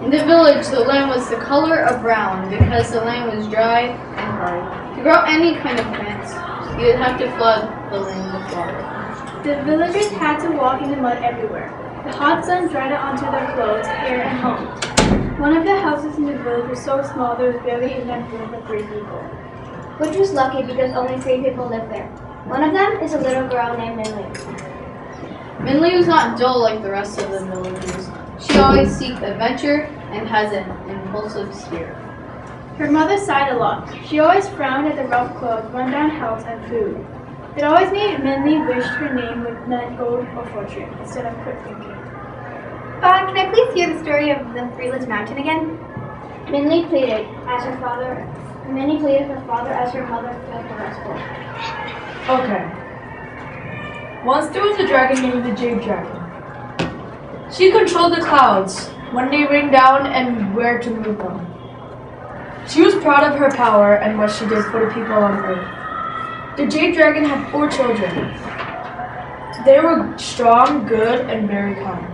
In the village, the land was the color of brown because the land was dry and hard. To grow any kind of plants, you would have to flood the land with water. The villagers had to walk in the mud everywhere. The hot sun dried it onto their clothes, hair, and homes. One of the houses in the village was so small there was barely enough room for 3 people. Which was lucky because only 3 people lived there. One of them is a little girl named Minley. Minley was not dull like the rest of the villagers. She always seeked adventure and has an impulsive spirit. Her mother sighed a lot. She always frowned at the rough clothes, run-down house, and food. It always made Minley wish her name would meant gold or fortune instead of quick thinking. Can I please hear the story of the Three-List Mountain again? Minley pleaded as her father. Minnie pleaded her father as her mother felt the rest of. Okay. Once there was a dragon named the Jade Dragon. She controlled the clouds, when they rained down and where to move them. She was proud of her power and what she did for the people on Earth. The Jade Dragon had 4 children. They were strong, good, and very kind.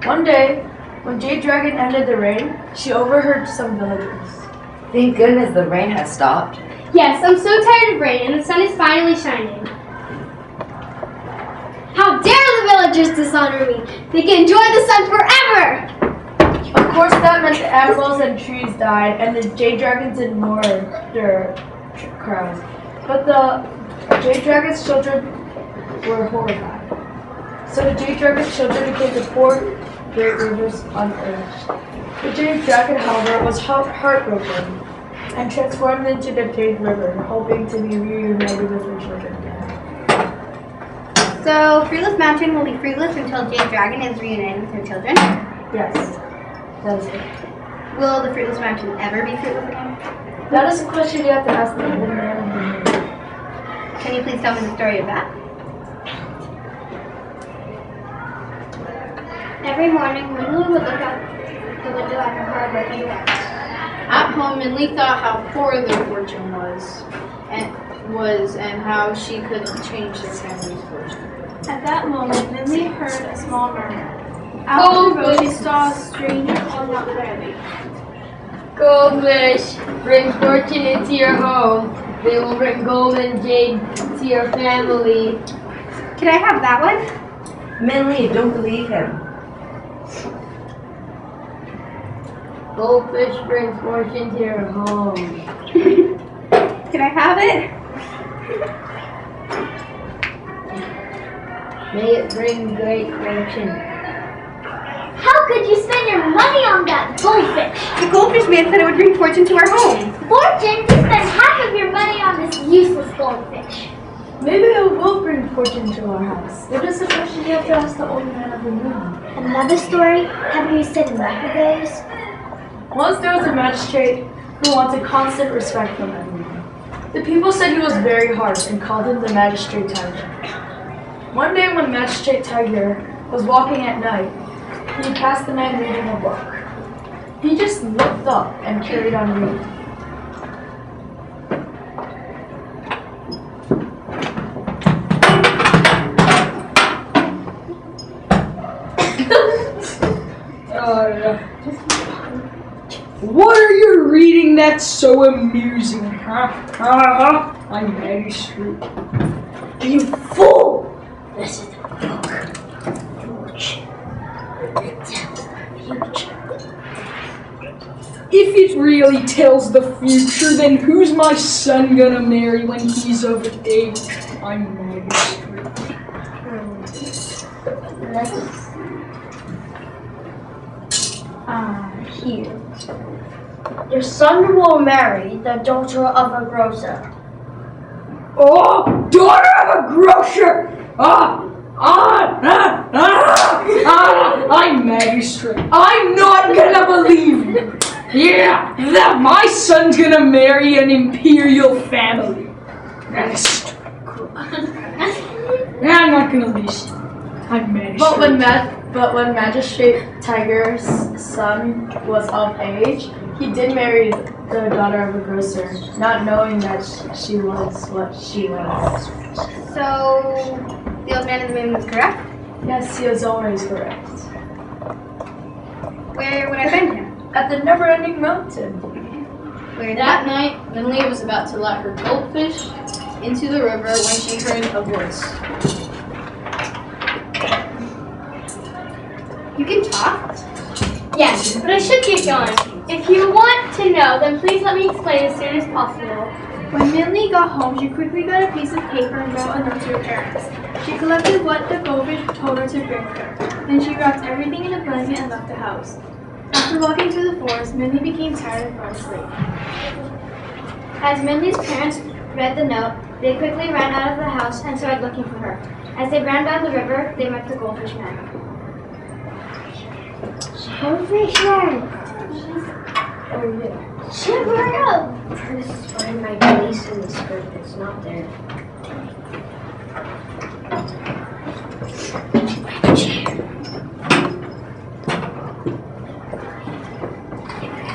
One day, when Jade Dragon ended the rain, she overheard some villagers. Thank goodness the rain has stopped. Yes, I'm so tired of rain and the sun is finally shining. How dare the villagers dishonor me! They can enjoy the sun forever! Of course that meant the animals and trees died and the Jade Dragons ignored their cries. But the Jade Dragon's children were horrified. So the Jade Dragon's children became the 4 great rivers on Earth. The Jade Dragon, however, was heartbroken and transformed into the Jade River, hoping to be reunited with her children again. So, Fruitless Mountain will be fruitless until Jade Dragon is reunited with her children. Yes, that is it. Will the Fruitless Mountain ever be fruitless again? That is a question you have to ask the man of the moon. Can you please tell me the story of that? Every morning, Minley would look out the window at her hard-working parents. At home, Minley thought how poor their fortune was and how she could change their family's fortune. At that moment, Minley heard a small murmur. Out on the road, she saw a stranger calling out clearly. Goldfish, bring fortune into your home. They will bring gold and jade to your family. Can I have that one? Minley, don't believe him. Goldfish brings fortune to your home. Can I have it? May it bring great fortune. How could you spend your money on that goldfish? The goldfish man said it would bring fortune to our home. Fortune? You spend half of your money on this useless goldfish. Maybe it will bring fortune to our house. That is a question you have to ask the old man of the moon. Another story? Haven't you said in record days? Once there was a magistrate who wanted constant respect from everyone. The people said he was very harsh and called him the Magistrate Tiger. One day when Magistrate Tiger was walking at night, he passed the man reading a book. He just looked up and carried on reading. What are you reading that's so amusing, huh? I'm Magistrate. You fool! This is a book. Fortune. It tells the future. If it really tells the future, then who's my son gonna marry when he's of age? I'm Magistrate. Here. Your son will marry the daughter of a grocer. Oh, daughter of a grocer! I'm Magistrate. I'm not gonna believe you. Yeah, that my son's gonna marry an imperial family. Magistrate. I'm not gonna listen. I'm Magistrate. But when Magistrate Tiger's son was of age, he did marry the daughter of a grocer, not knowing that she was what she was. So, the old man in the moon was correct? Yes, he was always correct. Where would I find him? at the never-ending mountain. That night, Minley was about to let her goldfish into the river when she heard a voice. You can talk? Yes, but I should get going. If you want to know, then please let me explain as soon as possible. When Minley got home, she quickly got a piece of paper and wrote a note to her parents. She collected what the goldfish told her to bring her. Then she wrapped everything in a blanket and left the house. After walking through the forest, Minley became tired and fell asleep. As Mindy's parents read the note, they quickly ran out of the house and started looking for her. As they ran down the river, they met the goldfish man. Goldfish man. Shiver up. I'm trying to find my place in the skirt that's not there.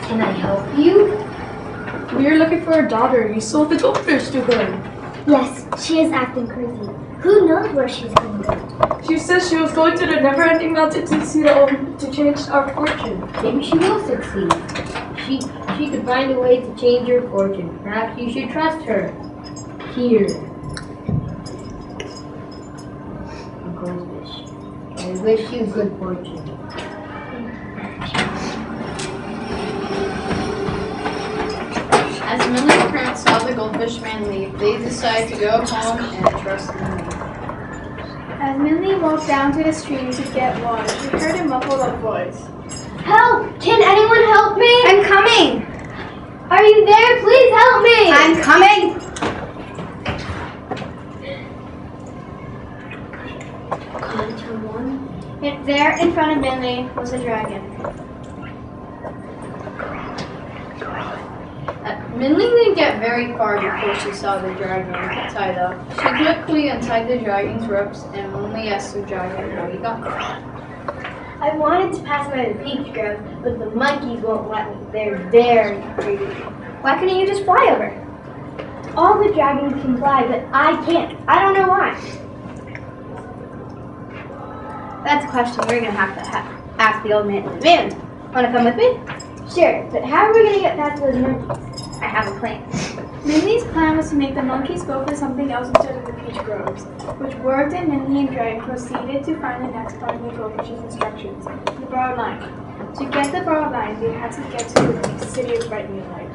Can I help you? We're looking for a daughter. You sold the goldfish to her. Yes, she is acting crazy. Who knows where she's going? She says she was going to the never-ending mountain to see to change our fortune. Maybe she will succeed. She could find a way to change your fortune. Perhaps you should trust her. Here. A goldfish. I wish you good fortune. As Minley's parents saw the goldfish man leave, they decided to go home and trust in me. As Minley walked down to the stream to get water, she heard a muffled up voice. Help! Can anyone help me? I'm coming! Are you there? Please help me! I'm coming! There in front of Minley was a dragon. Minley didn't get very far before she saw the dragon tied up. She quickly untied the dragon's ropes and Minley asked the dragon how he got there. I wanted to pass by the beach ground, but the monkeys won't let me. They're very greedy. Why couldn't you just fly over? All the dragons can fly, but I can't. I don't know why. That's a question we're going to have to ask the old man in the moon. Want to come with me? Sure, but how are we going to get past those monkeys? I have a plan. Minley's plan was to make the monkeys go for something else instead of the peach groves, which worked, and Minley and Dragon proceeded to find the next part of the goldfish's instructions, the borrowed line. To get the borrowed line, they had to get to the city of Bright Moonlight.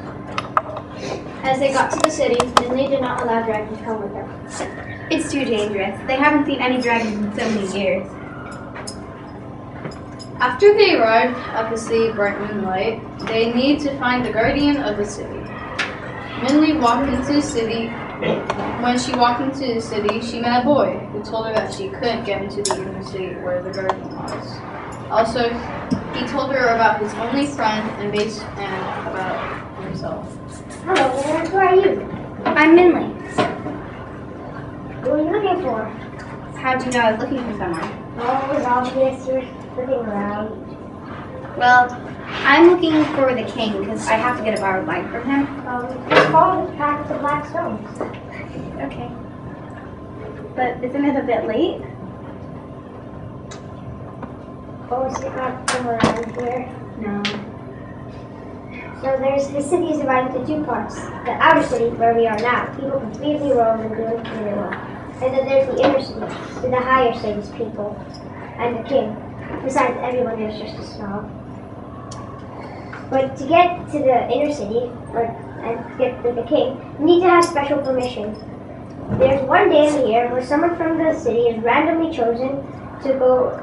As they got to the city, Minley did not allow Dragon to come with her. It's too dangerous. They haven't seen any dragons in so many years. After they arrived at the city of Bright Moonlight, they needed to find the guardian of the city. Minley walked into the city. When she walked into the city, she met a boy who told her that she couldn't get into the inner city where the guardian was. Also, he told her about his only friend and about himself. Hello there, who are you? I'm Minley. Who are you looking for? How'd you know I was looking for someone? Oh, it was obvious you were looking around. Well, I'm looking for the king because I have to get a borrowed line from him. Just follow the path of the black stones. Okay. But isn't it a bit late? Oh, is it not somewhere around here? No. So the city is divided into two parts. The outer city, where we are now, people can freely roam and do anything they want. And then there's the inner city, with the higher cities people, and the king. Besides, everyone is just a snob. But to get to the inner city, and to get to the king, you need to have special permission. There's one day in the year where someone from the city is randomly chosen to go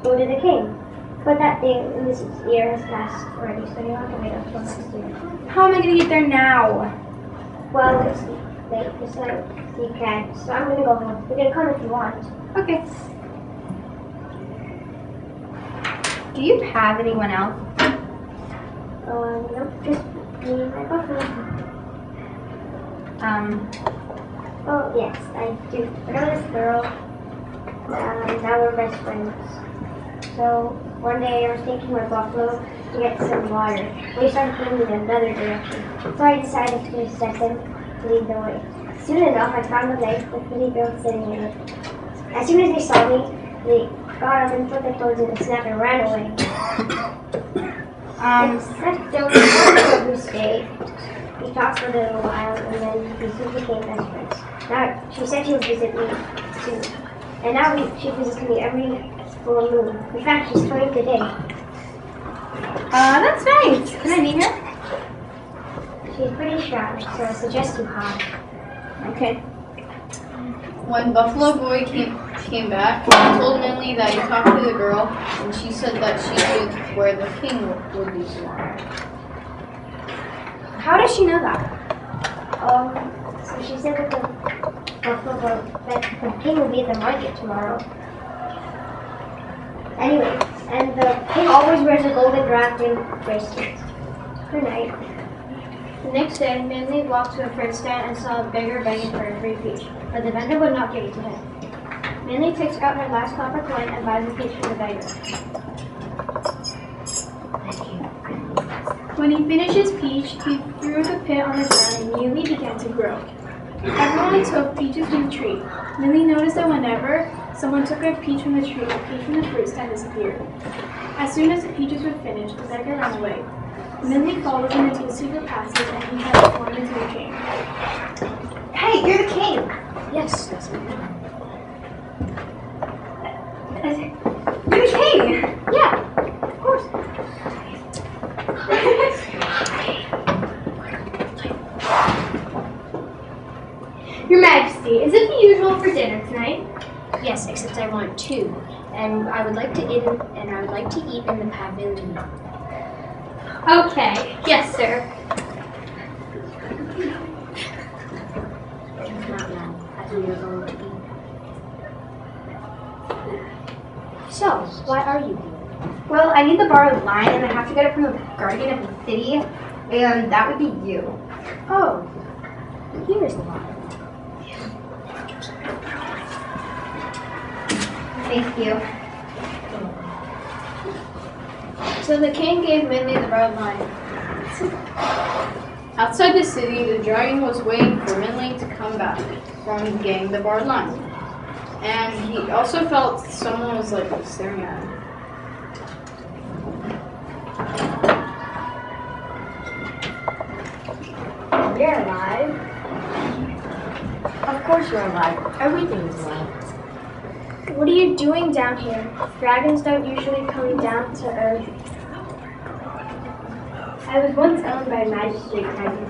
to the king. But that day in this year has passed already, so you have to wait until next year. How am I going to get there now? Well, it's late, it's like you can't, so I'm gonna go home. You can come if you want. Okay. Do you have anyone else? Nope, just me and my boyfriend. Oh, yes, I do. I know this girl. Now we're best friends. So, one day I was taking my buffalo to get some water. We started going in another direction. So I decided to set them to lead the way. Soon enough, I found the lake with many girls sitting in it. As soon as they saw me, they got up and put their clothes in a snap and ran away. So we stayed. We talked for a little while, and then we soon became best friends. Now she said she'll visit me soon, and now she visits me every full moon. In fact, she's coming today. That's nice. Can I meet her? She's pretty shy, so I suggest you hide. Okay. When Buffalo Boy came back, he told Minley that he talked to the girl, and she said that she knew where the king would be tomorrow. How does she know that? So she said that the king will be at the market tomorrow. Anyway, and the king always wears a golden drafting bracelet. Good night. The next day, Minley walked to a fruit stand and saw a beggar begging for a free peach, but the vendor would not give it to him. Minley takes out her last copper coin and buys a peach from the beggar. When he finished his peach, he threw the pit on the ground and immediately began to grow. Everyone took peaches from the tree. Minley noticed that whenever someone took a peach from the tree, the peach from the fruit stand disappeared. As soon as the peaches were finished, the beggar ran away. Minley followed him into a secret passage and he transformed into a king. Hey, you're the king! Yes, that's me. You're the king! Yeah, of course. Your Majesty, is it the usual for dinner tonight? Yes, except I want two, and I would like to eat in the pavilion. Okay, yes, sir. Not now, as we are going to eat. So, why are you here? Well, I need the borrowed line, and I have to get it from the guardian of the city, and that would be you. Oh, here is the line. Thank you. So the king gave Minley the borrowed line. Outside the city, the dragon was waiting for Minley to come back from getting the borrowed line. And he also felt someone was like staring at him. You're alive. Of course you're alive. Everything's alive. What are you doing down here? Dragons don't usually come down to earth. I was once owned by Magistrate Tiger.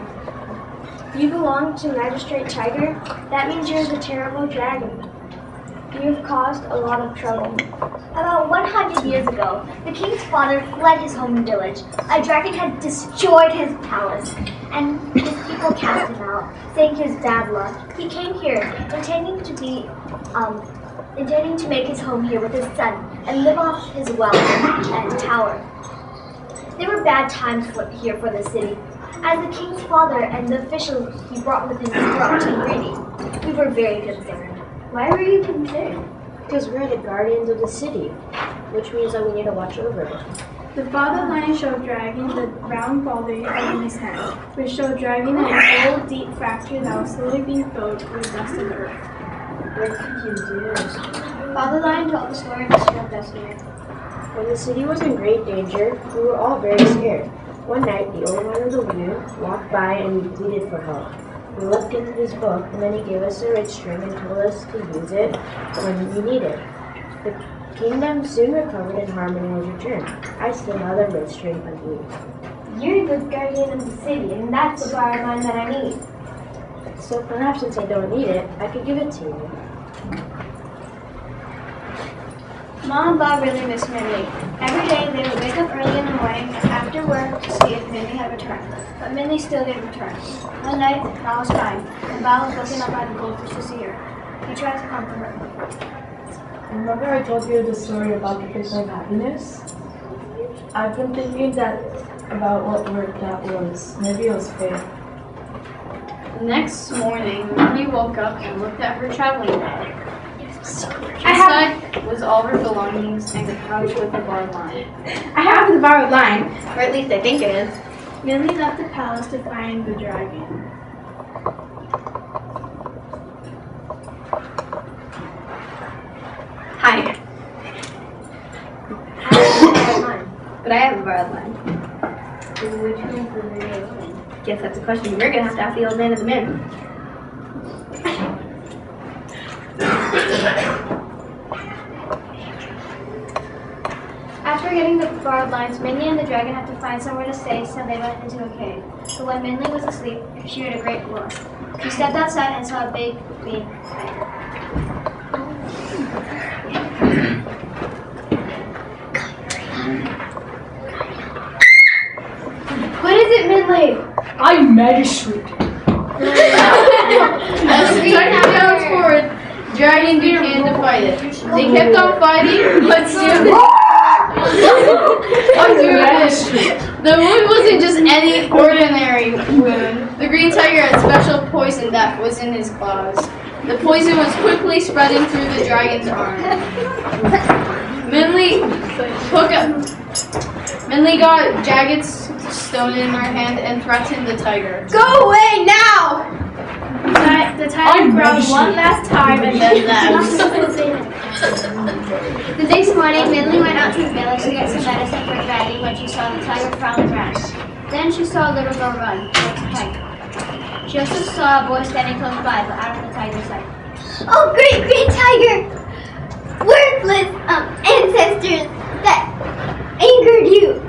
You belong to Magistrate Tiger? That means you're the terrible dragon. You've caused a lot of trouble. About 100 years ago, the king's father fled his home village. A dragon had destroyed his palace, and his people cast him out, saying he was bad luck. He came here, intending to make his home here with his son and live off his wealth and tower. There were bad times here for the city. As the king's father and the officials he brought with him were corrupt and greedy, we were very concerned. Why were you concerned? Because we're the guardians of the city, which means that we need to watch over it. The father lion showed Dragon the round ball that he held in his hand, which showed Dragon an old deep fracture that was slowly being filled with the dust of the earth. What did you do? Father Lion told the story of the Shield Destiny. When the city was in great danger, we were all very scared. One night, the owner of the wheel walked by and we pleaded for help. We looked into his book, and then he gave us a red string and told us to use it when we needed. The kingdom soon recovered and harmony was returned. I still have the red string unused. You're the guardian of the city, and that's the borrowed line that I need. So perhaps since I don't need it, I could give it to you. Mom and Bob really miss Minnie. Every day they would wake up early in the morning after work to see if Minnie had returned. But Minnie still didn't return. One night, Bob was crying, and Bob was looking up at the goldfish to see her. He tried to comfort her. Remember I told you the story about the fish of happiness? I've been thinking about what word that was. Maybe it was fate. The next morning, Minnie woke up and looked at her traveling bag. Inside was all her belongings and a pouch with a borrowed line. I have the borrowed line, or at least I think it is. Minnie left the palace to find the dragon. Hi. I have a borrowed line. But I have a borrowed line. Which one's the real one? Guess that's a question you're gonna have to ask the old man of the moon. After getting the borrowed lines, Minnie and the dragon had to find somewhere to stay, so they went into a cave. But when Minnie was asleep, she heard a great roar. She stepped outside and saw a big green tiger. What is it, Minley? I'm magistrate. As the tiger bounced forward, dragon began to fight it. They kept on fighting, but soon the wound wasn't just any ordinary wound. The green tiger had special poison that was in his claws. The poison was quickly spreading through the dragon's arm. Minley got jagged stone in her hand and threatened the tiger. Go away now! The tiger growled one last time and then left. The next morning, Minley went out to the village to get some medicine for Granny when she saw the tiger prowling around. Then she saw a little girl run towards the tiger. She also saw a boy standing close by, but out of the tiger's sight. Oh, great tiger! Worthless ancestors that angered you.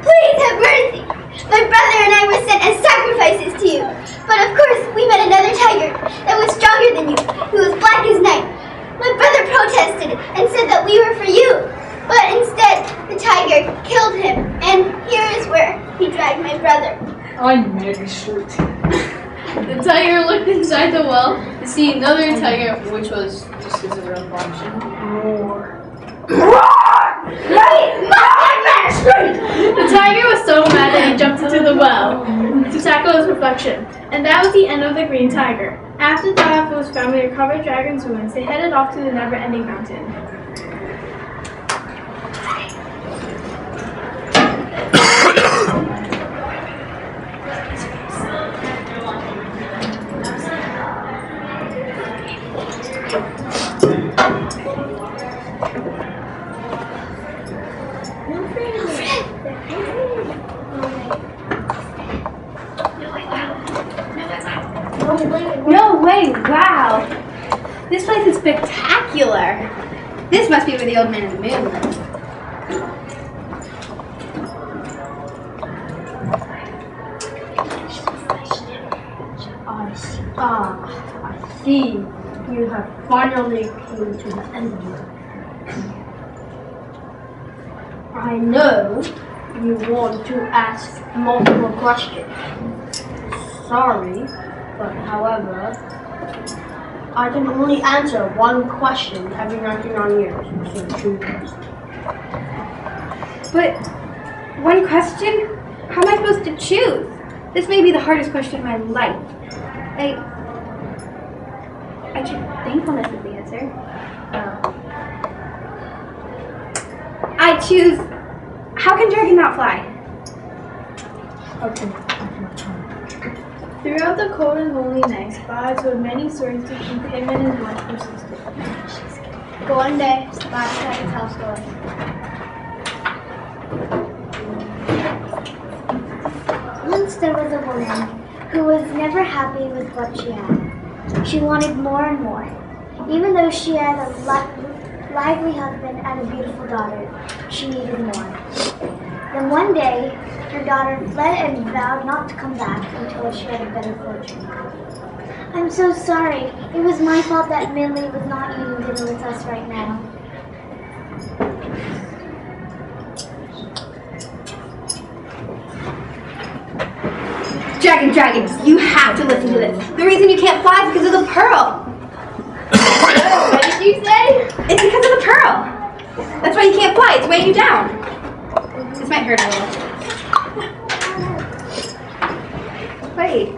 Please have mercy. My brother and I were sent as sacrifices to you. But of course, we met another tiger that was stronger than you, who was black as night. My brother protested and said that we were for you. But instead, the tiger killed him. And here is where he dragged my brother. I'm magistrate. The tiger looked inside the well to see another tiger, which was just as a real function. Roar. The tiger was so mad that he jumped into the well to tackle his reflection. And that was the end of the green tiger. After Diapho's family recovered dragon's wounds, they headed off to the never-ending mountain. No way, wow! This place is spectacular! This must be where the old man of the moon lives. I see. You have finally come to the end of it. I know you want to ask multiple questions. Sorry, but however, I can only answer one question every 99 years, so choose. But one question? How am I supposed to choose? This may be the hardest question of my life. I choose thankfulness is the answer. I choose. How can dragon not fly? Okay. Throughout the cold and lonely nights, Bob told many stories to keep him and his wife persistent. But one day, Bob tried to tell a story. Once there was a woman who was never happy with what she had. She wanted more and more. Even though she had a lively husband and a beautiful daughter, she needed more. Then one day, her daughter fled and vowed not to come back until she had a better fortune. I'm so sorry. It was my fault that Minley was not eating dinner with us right now. Dragon, you have to listen to this. The reason you can't fly is because of the pearl. What did you say? It's because of the pearl. That's why you can't fly. It's weighing you down. This might hurt a little. Wait,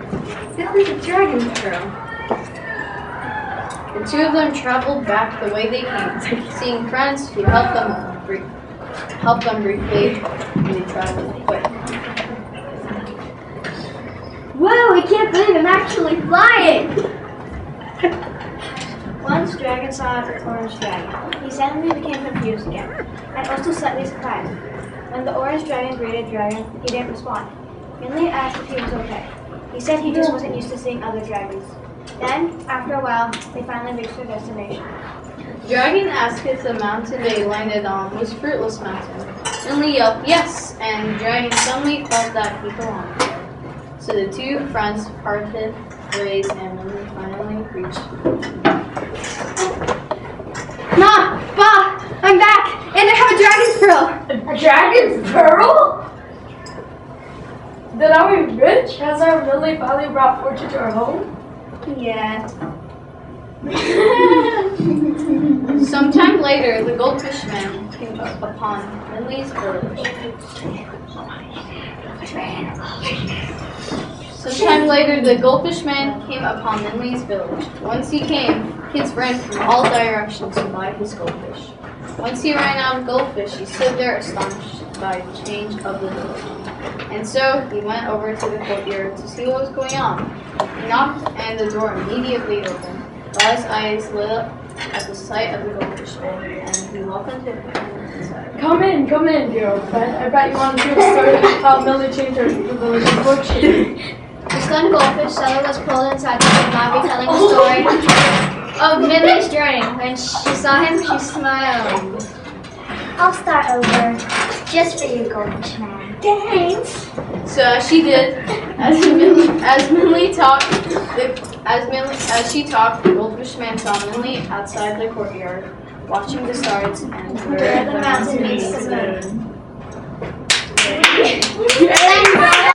this is a dragon pearl. The two of them traveled back the way they came, seeing friends who helped them briefly, and they traveled quick. Whoa, I can't believe I'm actually flying! Once Dragon saw an orange dragon. He suddenly became confused again, and also slightly surprised. When the orange dragon greeted Dragon, he didn't respond. Minley asked if he was okay. He said he just wasn't used to seeing other dragons. Then, after a while, they finally reached their destination. Dragon asked if the mountain they landed on was Fruitless Mountain. Minley yelled yes, and Dragon suddenly felt that he belonged there. So the two friends parted ways, and Minley finally reached. Mom! Pa! I'm back! And I have a dragon's pearl! A dragon's pearl? Then are we rich? Has our Millie finally brought fortune to our home? Yeah. Sometime later, the goldfish man came upon Minley's village. Sometime later, the goldfish man came upon Minley's village. Once he came, kids ran from all directions to buy his goldfish. Once he ran out of goldfish, he stood there astonished by the change of the village. And so he went over to the courtyard to see what was going on. He knocked, and the door immediately opened. Guy's eyes lit up at the sight of the goldfish man, and he welcomed him inside. Come in, dear old friend. I bet you want to hear a story about how Millie changed her village's fortune. The stunned goldfish seller was pulled inside to not be telling the story of Minley's journey. When she saw him, she smiled. I'll start over. Just for you, goldfish man. Thanks. So as she did, as Minley talked, as she talked, the goldfish man saw Minley outside the courtyard, watching the stars and Where the mountain meets the moon. moon.